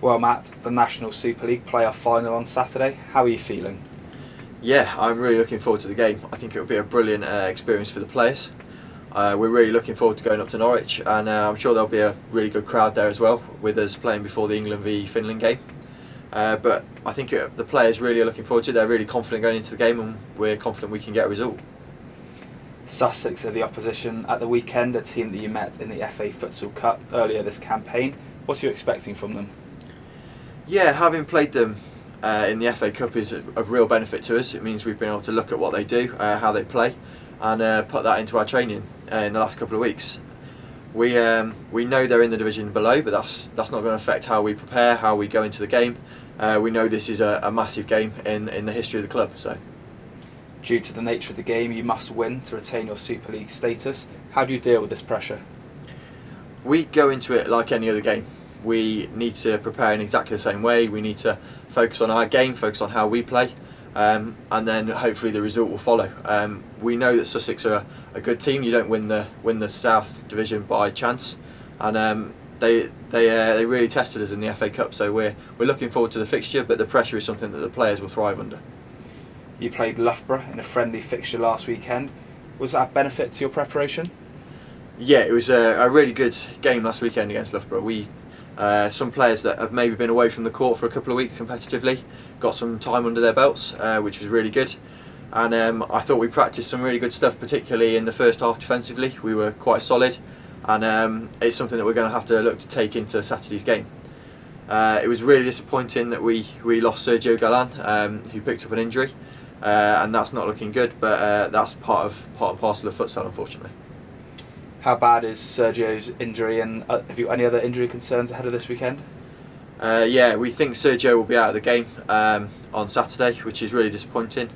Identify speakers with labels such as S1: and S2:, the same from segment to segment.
S1: Well, Matt, the National Super League play-off final on Saturday. How are you feeling?
S2: Yeah, I'm really looking forward to the game. I think it will be a brilliant experience for the players. We're really looking forward to going up to Norwich, and I'm sure there'll be a really good crowd there as well, with us playing before the England v Finland game. But I think the players really are looking forward to it. They're really confident going into the game, and we're confident we can get a result.
S1: Sussex are the opposition at the weekend, a team that you met in the FA Futsal Cup earlier this campaign. What are you expecting from them?
S2: Yeah, having played them in the FA Cup is of real benefit to us. It means we've been able to look at what they do, how they play, and put that into our training in the last couple of weeks. We know they're in the division below, but that's not going to affect how we prepare, how we go into the game. We know this is a massive game in the history of the club. So,
S1: due to the nature of the game, you must win to retain your Super League status. How do you deal with this pressure?
S2: We go into it like any other game. We need to prepare in exactly the same way. We need to focus on our game, focus on how we play, and then hopefully the result will follow. We know that Sussex are a good team. You don't win the South Division by chance, and they really tested us in the FA Cup. So we're looking forward to the fixture, but the pressure is something that the players will thrive under.
S1: You played Loughborough in a friendly fixture last weekend. Was that a benefit to your preparation?
S2: Yeah, it was a really good game last weekend against Loughborough. Some players that have maybe been away from the court for a couple of weeks competitively got some time under their belts, which was really good. And I thought we practiced some really good stuff, particularly in the first half defensively. We were quite solid, and it's something that we're going to have to look to take into Saturday's game. It was really disappointing that we lost Sergio Galan, who picked up an injury, and that's not looking good. But that's part and parcel of futsal, unfortunately.
S1: How bad is Sergio's injury, and have you got any other injury concerns ahead of this weekend?
S2: Yeah, we think Sergio will be out of the game on Saturday, which is really disappointing.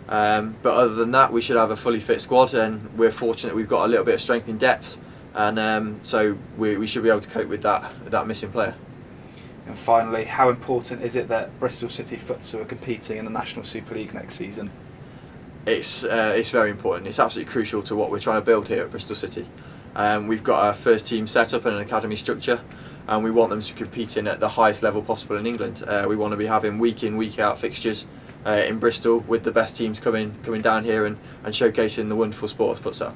S2: But other than that, we should have a fully fit squad, and we're fortunate we've got a little bit of strength in depth, and so we should be able to cope with that missing player.
S1: And finally, how important is it that Bristol City Futsal are competing in the National Super League next season?
S2: It's very important. It's absolutely crucial to what we're trying to build here at Bristol City. We've got our first team set up and an academy structure, and we want them to compete in at the highest level possible in England. We want to be having week in, week out fixtures in Bristol with the best teams coming down here and showcasing the wonderful sport of futsal.